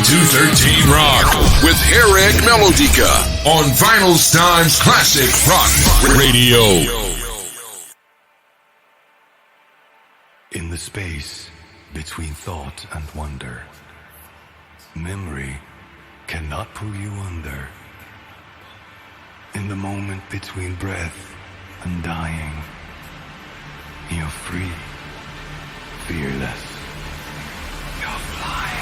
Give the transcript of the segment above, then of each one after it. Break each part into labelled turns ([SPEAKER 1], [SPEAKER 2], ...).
[SPEAKER 1] to 13 Rock with Harrag Melodica on Vinylestimes Classic Rock Radio.
[SPEAKER 2] In the space between thought and wonder, memory cannot pull you under. In the moment between breath and dying, you're free, fearless, you're flying.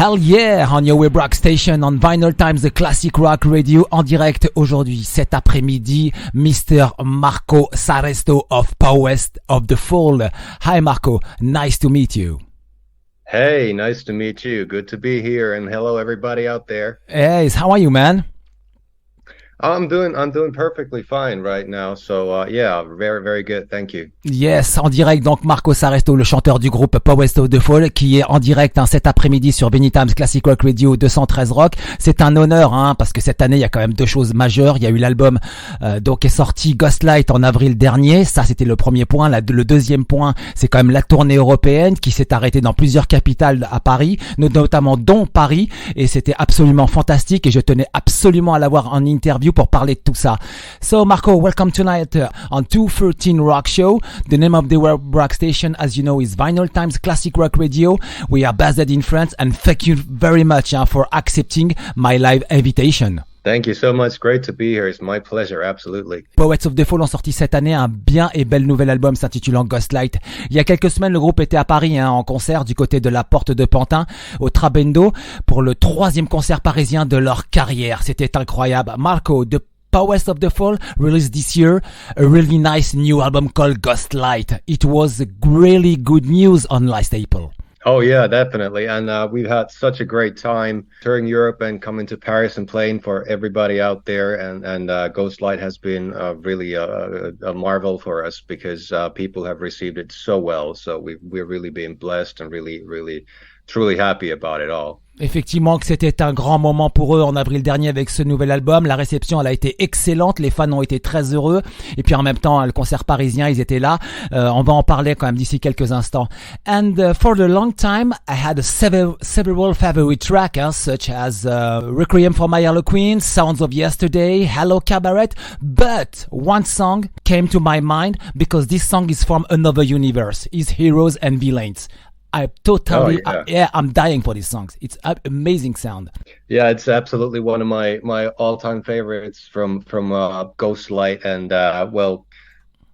[SPEAKER 3] Hell yeah, on your web rock station on Vinylestimes, the classic rock radio, en direct aujourd'hui, cet après-midi, Mr. Marko Saaresto of Poets of the Fall. Hi Marko, nice to meet you.
[SPEAKER 4] Hey, nice to meet you. Good to be here, and hello everybody out there.
[SPEAKER 3] Hey, how are you, man?
[SPEAKER 4] I'm doing perfectly fine right now. So yeah, very very good. Thank you.
[SPEAKER 3] Yes, en direct, donc Marko Saaresto, le chanteur du groupe Poets of the Fall, qui est en direct cet après-midi sur Vinylestimes Classic Rock Radio 213 Rock. C'est un honneur, parce que cette année, il y a quand même deux choses majeures. Il y a eu l'album donc est sorti Ghostlight en avril dernier. Ça, c'était le premier point. Le deuxième point, c'est quand même la tournée européenne qui s'est arrêtée dans plusieurs capitales à Paris, notamment dont Paris. Et c'était absolument fantastique et je tenais absolument à l'avoir en interview pour parler de tout ça. So Marko, welcome tonight on 213 Rock Show. The name of the rock station, as you know, is Vinylestimes Classic Rock Radio. We are based in France, and thank you very much for accepting my live invitation.
[SPEAKER 4] Thank you so much. Great to be here. It's my pleasure. Absolutely.
[SPEAKER 3] Poets of the Fall ont sorti cette année un bien et bel nouvel album s'intitulant Ghostlight. Il y a quelques semaines, le groupe était à Paris en concert du côté de la Porte de Pantin au Trabendo pour le 3e concert parisien de leur carrière. C'était incroyable. Marko, the Poets of the Fall released this year a really nice new album called Ghostlight. It was really good news on last April.
[SPEAKER 4] Oh yeah, definitely. And we've had such a great time touring Europe and coming to Paris and playing for everybody out there. And Ghostlight has been really a marvel for us because people have received it so well. So we're really being blessed and really, really, truly happy about it all.
[SPEAKER 3] Effectivement que c'était un grand moment pour eux en avril dernier avec ce nouvel album. La réception, elle a été excellente. Les fans ont été très heureux. Et puis en même temps, le concert parisien, ils étaient là. On va en parler quand même d'ici quelques instants. And for a long time, I had several favorite tracks, such as Requiem for My Harlequin, Sounds of Yesterday, Hello Cabaret. But one song came to my mind because this song is from another universe. It's Heroes and Villains. I'm dying for these songs. It's an amazing sound.
[SPEAKER 4] Yeah, it's absolutely one of my all-time favorites from Ghostlight. And well,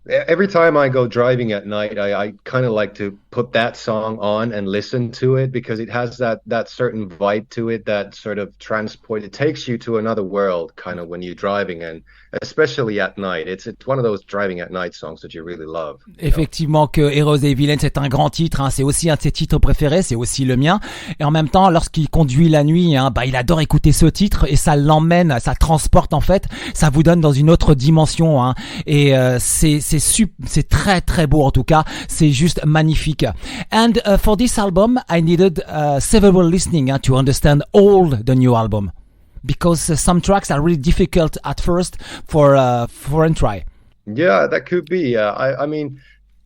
[SPEAKER 4] every time I go driving at night, I kind of like to put that song on and listen to it because it has that certain vibe to it, that sort of transport. It takes you to another world kind of when you're driving, and especially at night. It's one of those driving at night songs that you really love.
[SPEAKER 3] Effectivement que Heroes et Villains, c'est un grand titre, c'est aussi un de ses titres préférés, c'est aussi le mien. Et en même temps, lorsqu'il conduit la nuit, il adore écouter ce titre et ça l'emmène, ça transporte en fait, ça vous donne dans une autre dimension. Et c'est très très beau en tout cas, c'est juste magnifique. And for this album, I needed several listening to understand all the new album. Because some tracks are really difficult at first for foreign try.
[SPEAKER 4] Yeah, that could be. I mean,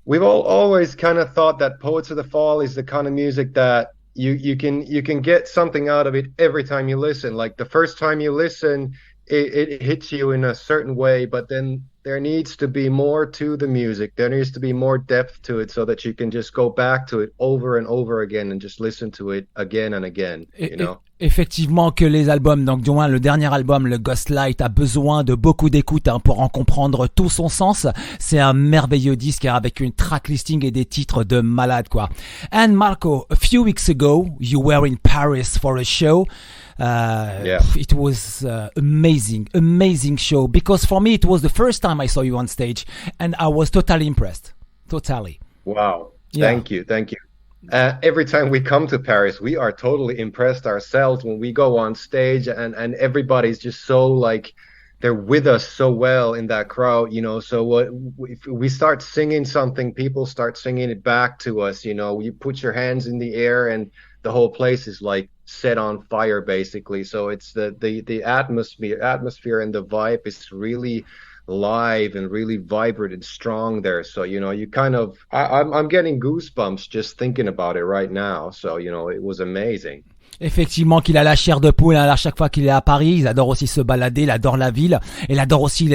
[SPEAKER 4] we've always kind of thought that Poets of the Fall is the kind of music that you can get something out of it every time you listen. Like the first time you listen, it hits you in a certain way, but then there needs to be more to the music. There needs to be more depth to it so that you can just go back to it over and over again and just listen to it again and again, you know?
[SPEAKER 3] Effectivement que les albums, donc du moins le dernier album, le Ghostlight, a besoin de beaucoup d'écoute pour en comprendre tout son sens. C'est un merveilleux disque avec une track listing et des titres de malade quoi. And Marko, a few weeks ago, you were in Paris for a show.
[SPEAKER 4] Yeah.
[SPEAKER 3] It was amazing show because for me it was the first time I saw you on stage and I was totally impressed. Totally.
[SPEAKER 4] Wow.
[SPEAKER 3] Yeah.
[SPEAKER 4] Thank you. Every time we come to Paris, we are totally impressed ourselves when we go on stage and everybody's just so like they're with us so well in that crowd, you know. So if we start singing something, people start singing it back to us, you know. You put your hands in the air and the whole place is like set on fire basically. So it's the atmosphere and the vibe is really live and really vibrant and strong there. So, you know, you kind of I'm getting goosebumps just thinking about it right now. So, you know, it was amazing.
[SPEAKER 3] Effectivement qu'il a la chair de poule à chaque fois qu'il est à Paris. Il adore aussi se balader, il adore la ville. Il adore aussi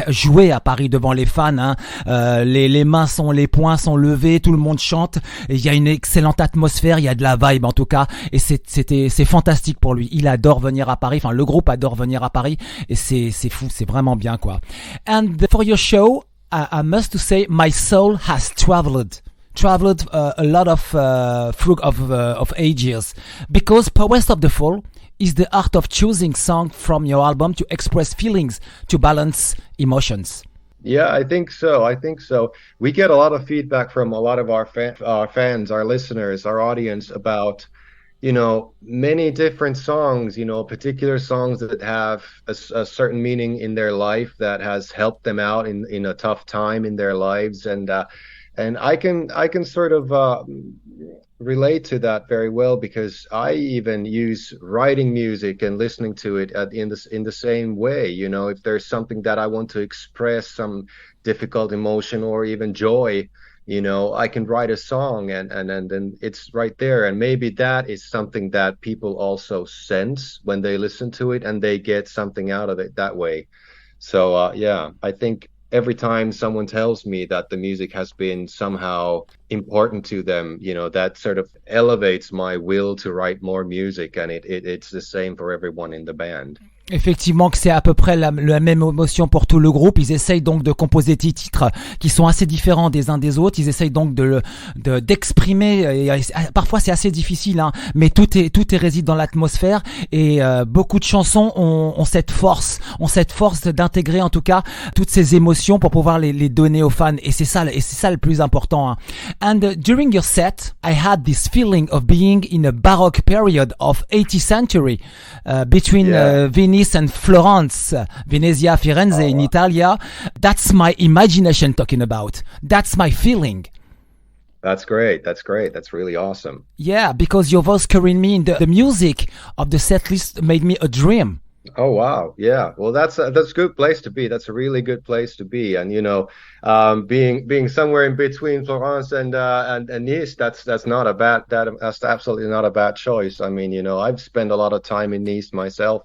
[SPEAKER 3] jouer à Paris devant les fans. Les poings sont levés, tout le monde chante. Et il y a une excellente atmosphère, il y a de la vibe en tout cas. Et c'est fantastique pour lui. Il adore venir à Paris. Enfin, le groupe adore venir à Paris. Et c'est fou, c'est vraiment bien quoi. And for your show, I must to say, my soul has traveled a lot of ages because Poets of the Fall is the art of choosing songs from your album to express feelings, to balance emotions.
[SPEAKER 4] Yeah, I think so. We get a lot of feedback from a lot of our fans, our listeners, our audience about, many different songs, particular songs that have a certain meaning in their life that has helped them out in a tough time in their lives. And I can sort of relate to that very well, because I even use writing music and listening to it in the same way. If there's something that I want to express, some difficult emotion or even joy, I can write a song and then it's right there. And maybe that is something that people also sense when they listen to it, and they get something out of it that way. So yeah, I think every time someone tells me that the music has been somehow important to them, that sort of elevates my will to write more music, and it's the same for everyone in the band.
[SPEAKER 3] Effectivement que c'est à peu près la même émotion pour tout le groupe. Ils essayent donc de composer des titres qui sont assez différents des uns des autres. Ils essayent donc d'exprimer, et parfois c'est assez difficile, hein, mais tout est réside dans l'atmosphère, et beaucoup de chansons ont cette force d'intégrer en tout cas toutes ces émotions pour pouvoir les donner aux fans, et c'est ça le plus important, hein. And during your set, I had this feeling of being in a baroque period of 18th century, between Venice and Florence, Venezia, Firenze in Italia. That's my imagination talking about. That's my feeling.
[SPEAKER 4] That's great. That's really awesome.
[SPEAKER 3] Yeah, because your voice carrying me in the music of the set list made me a dream.
[SPEAKER 4] Oh wow, yeah. Well, that's a good place to be. That's a really good place to be. And being somewhere in between Florence and Nice, that's absolutely not a bad choice. I mean, I've spent a lot of time in Nice myself,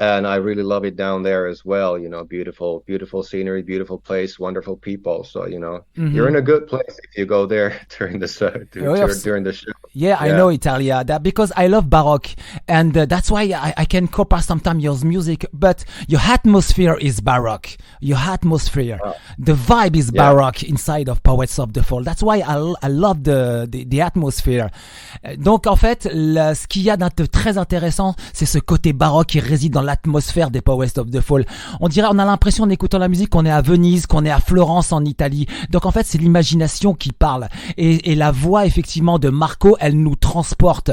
[SPEAKER 4] and I really love it down there as well. Beautiful scenery, beautiful place, wonderful people. So you're in a good place if you go there during the show.
[SPEAKER 3] Yeah, I know Italia, that because I love Baroque, and that's why I can compare sometimes your music, but your atmosphere is Baroque. Your atmosphere, the vibe is Baroque inside of Poets of the Fall. That's why I love the atmosphere. Donc en fait, ce qu'il y a de très intéressant, c'est ce côté baroque qui réside dans l'atmosphère des Poets of the Fall. On a l'impression en écoutant la musique qu'on est à Venise, qu'on est à Florence en Italie. Donc en fait, c'est l'imagination qui parle, et la voix effectivement de Marko, elle nous transporte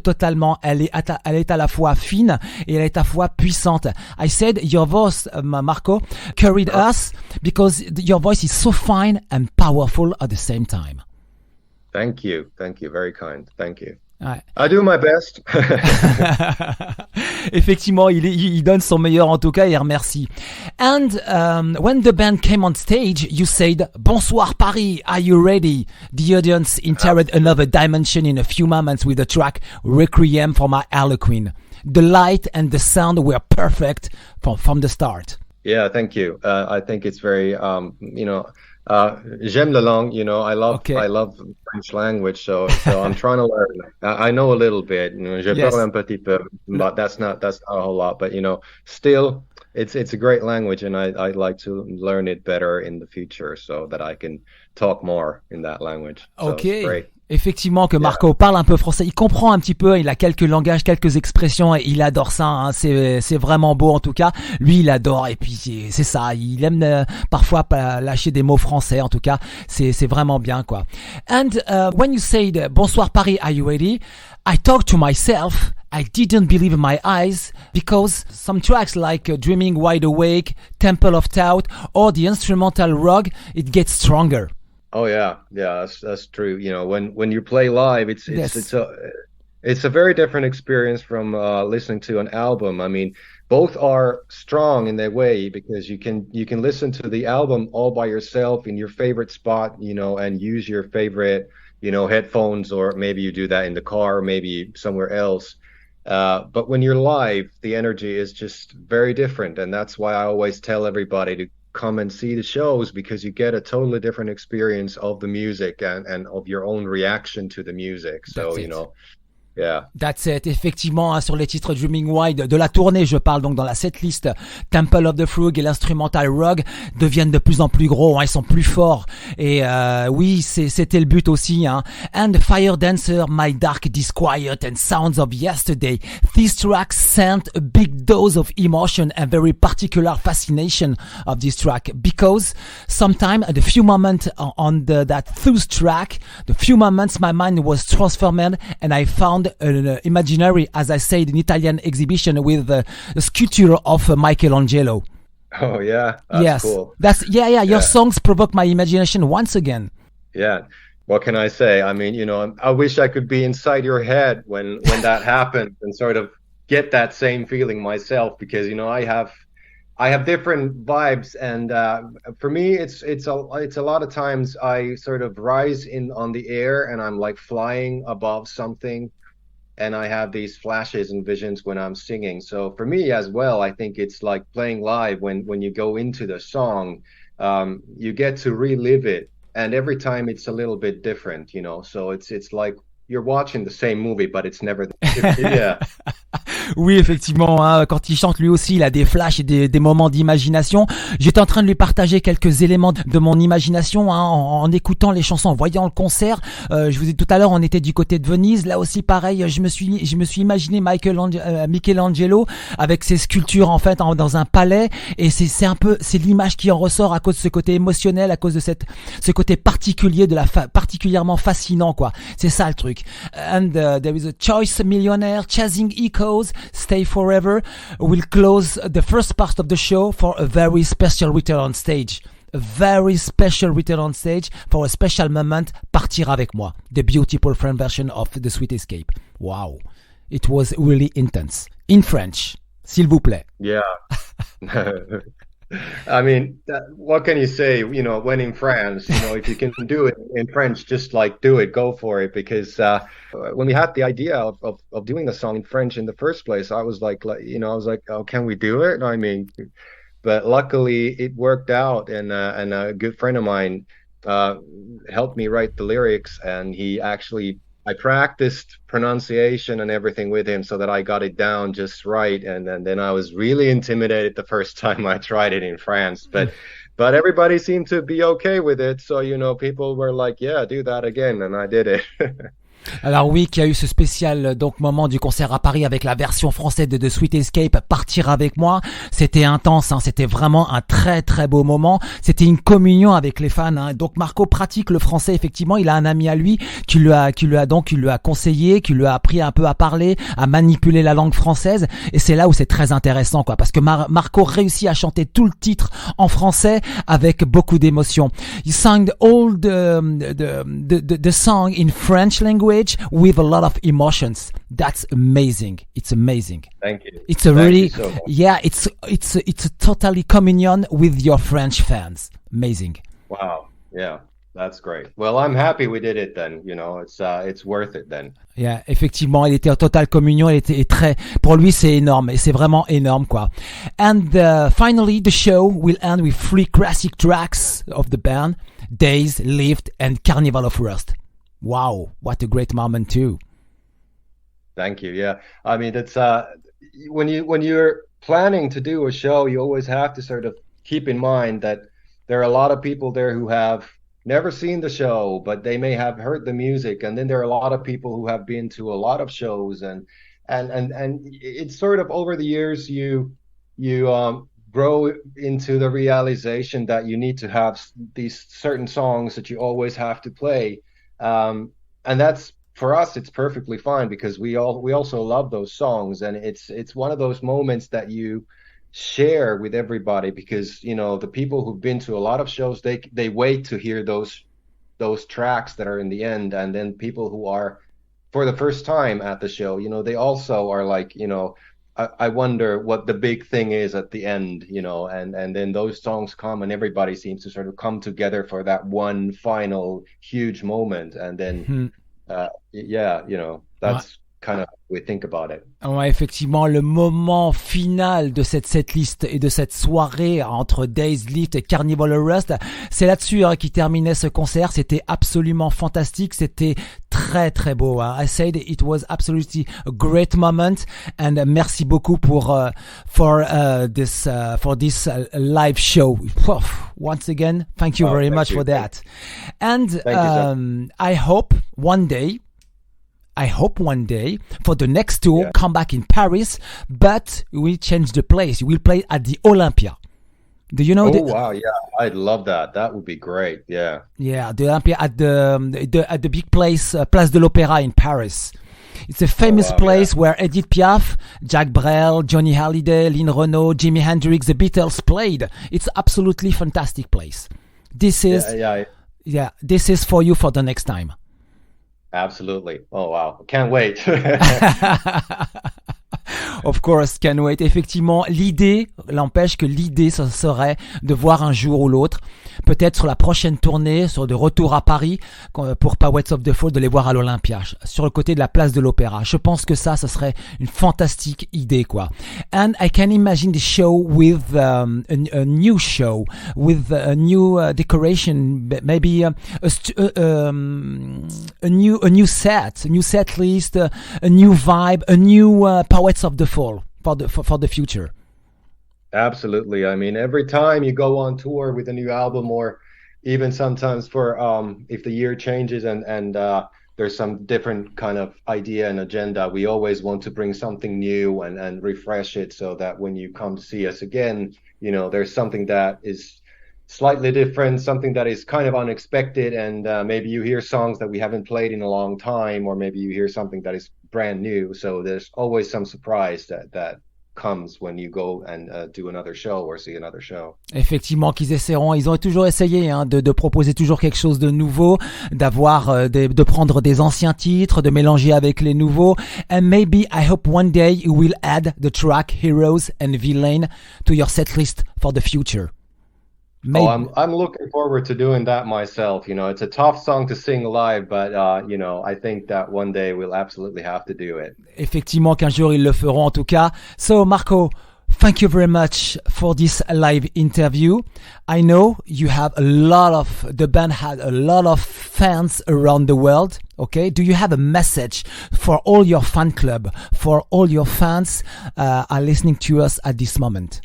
[SPEAKER 3] totalement. Elle est à la fois fine et elle est à la fois puissante. I said your voice, Marko, carried us because your voice is so fine and powerful at the same time.
[SPEAKER 4] Thank you, very kind. Thank you.
[SPEAKER 3] Ouais.
[SPEAKER 4] I do my best.
[SPEAKER 3] Effectivement, il donne son meilleur en tout cas, et il remercie. And when the band came on stage, you said, "Bonsoir Paris, are you ready?" The audience entered another dimension in a few moments with the track Requiem for My Harlequin. The light and the sound were perfect from the start.
[SPEAKER 4] Yeah, thank you. I think it's very, j'aime la langue, I love French language, so I'm trying to learn. I know a little bit, je parle un petit peu, but that's not a whole lot, but still it's a great language, and I'd like to learn it better in the future so that I can talk more in that language. So
[SPEAKER 3] Okay.
[SPEAKER 4] It's great.
[SPEAKER 3] Effectivement que Marko parle un peu français, il comprend un petit peu, il a quelques langages, quelques expressions, et il adore ça, hein. C'est vraiment beau en tout cas. Lui, il adore, et puis c'est ça, il aime parfois pas lâcher des mots français, en tout cas, c'est vraiment bien quoi. And when you said "Bonsoir Paris, are you ready?" I talked to myself. I didn't believe my eyes, because some tracks like Dreaming Wide Awake, Temple of Doubt, or the instrumental Rogue, it gets stronger.
[SPEAKER 4] Oh yeah, that's true. When you play live, it's a very different experience from listening to an album. I mean, both are strong in their way, because you can listen to the album all by yourself in your favorite spot, and use your favorite, headphones, or maybe you do that in the car, maybe somewhere else. But when you're live, the energy is just very different, and that's why I always tell everybody to come and see the shows, because you get a totally different experience of the music and of your own reaction to the music. So Yeah.
[SPEAKER 3] That's it. Effectivement, hein, sur les titres Dreaming Wide de la tournée, je parle donc dans la setlist, Temple of the Frog et l'instrumental Rogue deviennent de plus en plus gros, hein, ils sont plus forts. Et oui, c'était le but aussi. Hein. And Fire Dancer, My Dark Disquiet and Sounds of Yesterday. These tracks sent a big dose of emotion and very particular fascination of this track because sometimes the few moments on that those track, the few moments my mind was transformed and I found an imaginary, as I said, in Italian exhibition with a sculpture of Michelangelo.
[SPEAKER 4] Oh yeah, that's cool.
[SPEAKER 3] Your songs provoke my imagination once again.
[SPEAKER 4] Yeah. What can I say? I mean, you know, I wish I could be inside your head when that happens and sort of get that same feeling myself, because, you know, I have different vibes, and for me it's a lot of times I sort of rise in on the air and I'm like flying above something, and I have these flashes and visions when I'm singing. So for me as well, I think it's like playing live. When you go into the song, you get to relive it, and every time it's a little bit different, you know. So it's like you're watching the same movie, but it's never yeah.
[SPEAKER 3] Oui, effectivement, hein, quand il chante lui aussi, il a des flashs et des moments d'imagination. J'étais en train de lui partager quelques éléments de mon imagination, hein, en écoutant les chansons, en voyant le concert. Je vous ai dit tout à l'heure, on était du côté de Venise. Là aussi, pareil, je me suis imaginé Michelangelo avec ses sculptures en fait dans un palais, et c'est l'image qui en ressort à cause de ce côté émotionnel, à cause de ce côté particulier particulièrement fascinant, quoi. C'est ça le truc. And there is a choice millionaire chasing echoes. Stay Forever will close the first part of the show for a very special return on stage. A very special return on stage for a special moment. Partir avec moi. The beautiful French version of The Sweet Escape. Wow. It was really intense. In French, s'il vous plaît.
[SPEAKER 4] Yeah. I mean, what can you say? You know, when in France, you know, if you can do it in French, just like do it, go for it. Because when we had the idea of doing the song in French in the first place, I was like, you know, oh, can we do it? I mean, but luckily it worked out, and a good friend of mine helped me write the lyrics, and I practiced pronunciation and everything with him so that I got it down just right. And then I was really intimidated the first time I tried it in France, but everybody seemed to be okay with it. So, you know, people were like, yeah, do that again. And I did it.
[SPEAKER 3] Alors oui, qu'il y a eu ce spécial donc moment du concert à Paris avec la version française de The Sweet Escape, Partir avec moi. C'était intense, hein, c'était vraiment un très très beau moment. C'était une communion avec les fans, hein. Donc Marko pratique le français, effectivement. Il a un ami à lui qui lui a conseillé, qui lui a appris un peu à parler, à manipuler la langue française. Et c'est là où c'est très intéressant, quoi, parce que Marko réussit à chanter tout le titre en français avec beaucoup d'émotion. He sang all the song in French language with a lot of emotions. That's amazing. It's amazing.
[SPEAKER 4] Thank you.
[SPEAKER 3] It's it's a totally communion with your French fans. Amazing.
[SPEAKER 4] Wow. Yeah. That's great. Well, I'm happy we did it then. You know, it's worth it then.
[SPEAKER 3] Yeah, effectivement, il était en totale communion. Il était pour lui, c'est énorme, et c'est vraiment énorme, quoi. And finally, the show will end with 3 classic tracks of the band: Days, Lived, and Carnival of Rust. Wow, what a great moment too.
[SPEAKER 4] Thank you. Yeah, I mean, it's when you're planning to do a show, you always have to sort of keep in mind that there are a lot of people there who have never seen the show, but they may have heard the music, and then there are a lot of people who have been to a lot of shows, and it's sort of over the years you grow into the realization that you need to have these certain songs that you always have to play. And that's, for us, it's perfectly fine, because we also love those songs, and it's one of those moments that you share with everybody, because, you know, the people who've been to a lot of shows, they wait to hear those tracks that are in the end, and then people who are for the first time at the show, you know, they also are like, you know, I wonder what the big thing is at the end, you know, and then those songs come, and everybody seems to sort of come together for that one final huge moment, and then yeah, you know, that's kind of how we think about it.
[SPEAKER 3] Ouais, effectivement, le moment final de cette setlist et de cette soirée entre Days, Lift et Carnival of Rust, c'est là-dessus qui terminait ce concert. C'était absolument fantastique. C'était très très beau. Hein. I said it was absolutely a great moment, and merci beaucoup for this live show. Once again, thank you very much for that. And I hope one day for the next tour, come back in Paris, but we'll change the place. We'll play at the Olympia. Do you know?
[SPEAKER 4] Wow, yeah, I'd love that. That would be great. Yeah.
[SPEAKER 3] Yeah, the Olympia at the big place, Place de l'Opéra in Paris. It's a famous place where Edith Piaf, Jacques Brel, Johnny Hallyday, Lynn Renaud, Jimi Hendrix, the Beatles played. It's absolutely fantastic place. This is this is for you for the next time.
[SPEAKER 4] Absolutely. Oh wow, can't wait.
[SPEAKER 3] Of course, can wait. Effectivement, l'idée, ce serait de voir un jour ou l'autre, peut-être sur la prochaine tournée, sur de retour à Paris, pour Poets of the Fall, de les voir à l'Olympia, sur le côté de la place de l'Opéra. Je pense que ça serait une fantastique idée, quoi. And I can imagine the show with a new show, with a new decoration, maybe a new set list, a new vibe, a new Poets of the Fall for the future.
[SPEAKER 4] Absolutely. I mean, every time you go on tour with a new album, or even sometimes for if the year changes and there's some different kind of idea and agenda, we always want to bring something new and refresh it, so that when you come to see us again, you know, there's something that is slightly different, something that is kind of unexpected, and maybe you hear songs that we haven't played in a long time, or maybe you hear something that is brand new. So there's always some surprise that comes when you go and do another show or see another show.
[SPEAKER 3] Effectivement, ils ont toujours essayé de proposer toujours quelque chose de nouveau, de prendre des anciens titres, de mélanger avec les nouveaux, and maybe I hope one day you will add the track Heroes and Villain to your set list for the future.
[SPEAKER 4] Maybe. Oh, I'm looking forward to doing that myself. You know, it's a tough song to sing live, but you know, I think that one day we'll absolutely have to do it.
[SPEAKER 3] Effectivement, qu'un jour ils le feront en tout cas. So, Marko, thank you very much for this live interview. I know the band had a lot of fans around the world. Okay, do you have a message for all your fan club, for all your fans are listening to us at this moment?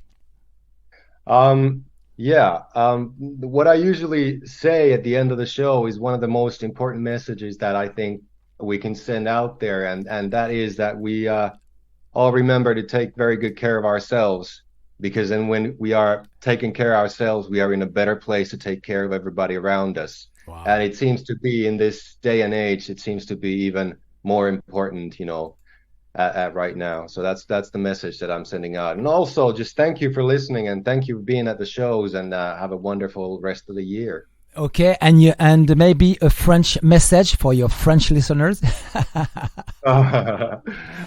[SPEAKER 4] What I usually say at the end of the show is one of the most important messages that I think we can send out there, and that is that we all remember to take very good care of ourselves, because then when we are taking care of ourselves, we are in a better place to take care of everybody around us. Wow. And it seems to be, in this day and age, it seems to be even more important, you know, at right now. So that's the message that I'm sending out. And also just thank you for listening, and thank you for being at the shows, and have a wonderful rest of the year.
[SPEAKER 3] Okay, and maybe a French message for your French listeners.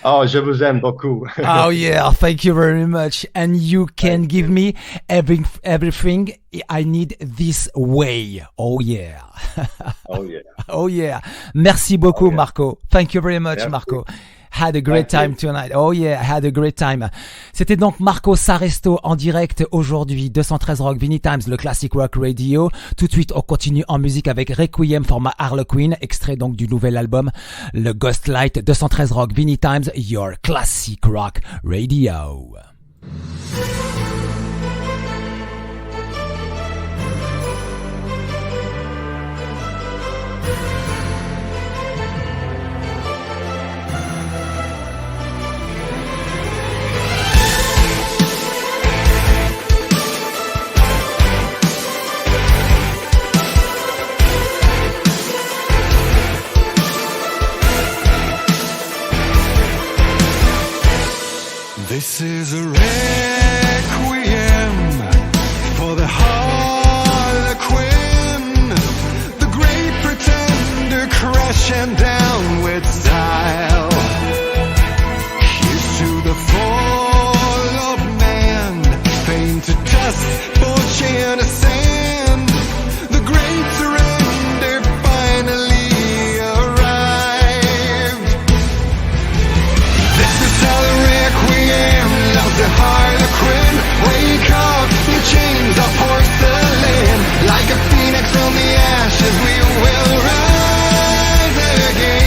[SPEAKER 4] Oh, je vous aime beaucoup.
[SPEAKER 3] Oh yeah, thank you very much. And you can give me everything I need this way. Oh yeah.
[SPEAKER 4] Oh yeah.
[SPEAKER 3] Oh yeah. Merci beaucoup, Marko. Thank you very much, Marko. Had a great time tonight. Oh yeah, had a great time. C'était donc Marko Saaresto en direct aujourd'hui. 213 Rock, Vinylestimes, le classic rock radio. Tout de suite, on continue en musique avec Requiem for My Harlequin, extrait donc du nouvel album, le Ghostlight. 213 Rock, Vinylestimes, your classic rock radio.
[SPEAKER 2] This is a requiem for the Harlequin, the great pretender crashing down with style. Here's to the fall of man, fame to dust, fortune to sand. The great surrender finally arrived. This is how the requiem loves the Harlequin. Wake up, your chains are porcelain. Like a phoenix from the ashes, we will rise again.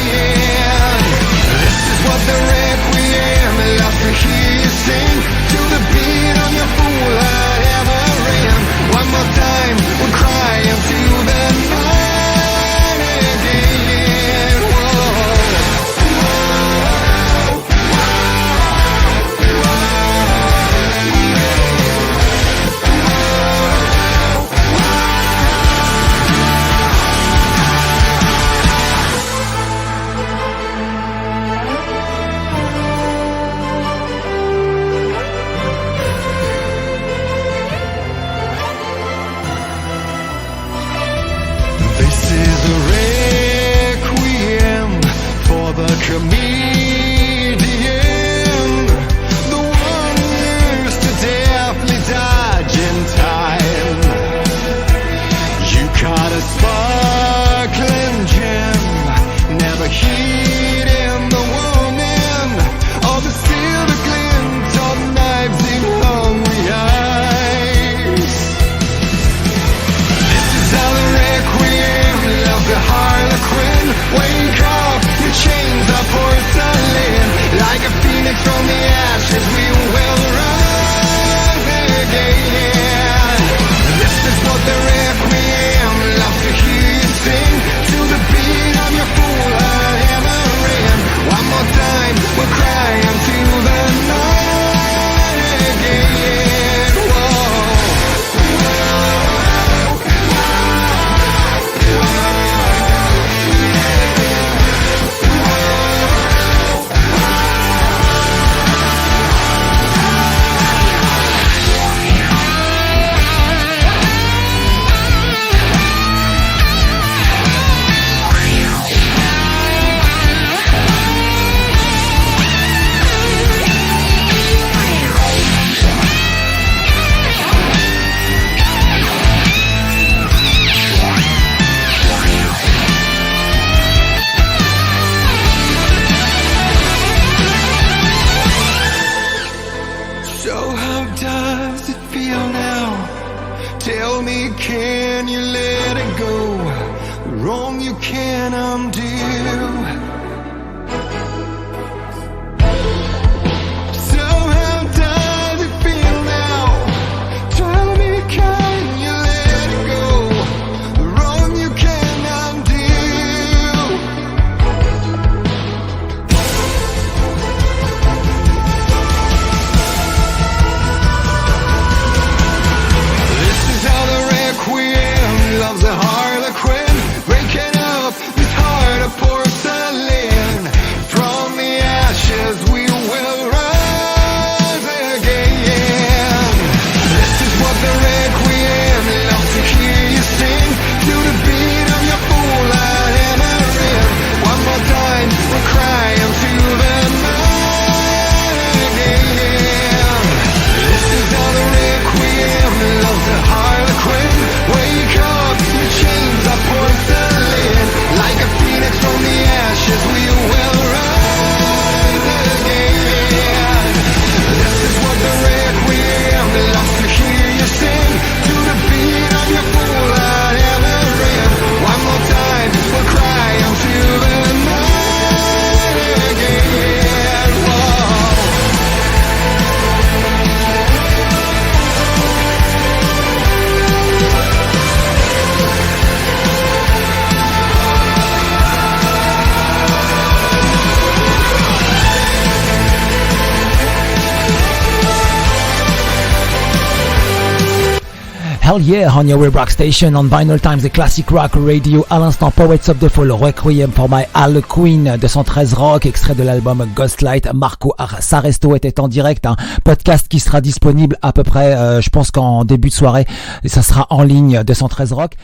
[SPEAKER 3] Hell yeah, on your web rock station on Vinyl Times, the classic rock radio. À l'instant, Poets of the Fall, Requiem for My Harlequin, 213 rock, extrait de l'album Ghostlight. Marko Saaresto était en direct, un podcast qui sera disponible à peu près, je pense qu'en début de soirée, et ça sera en ligne, 213 rock.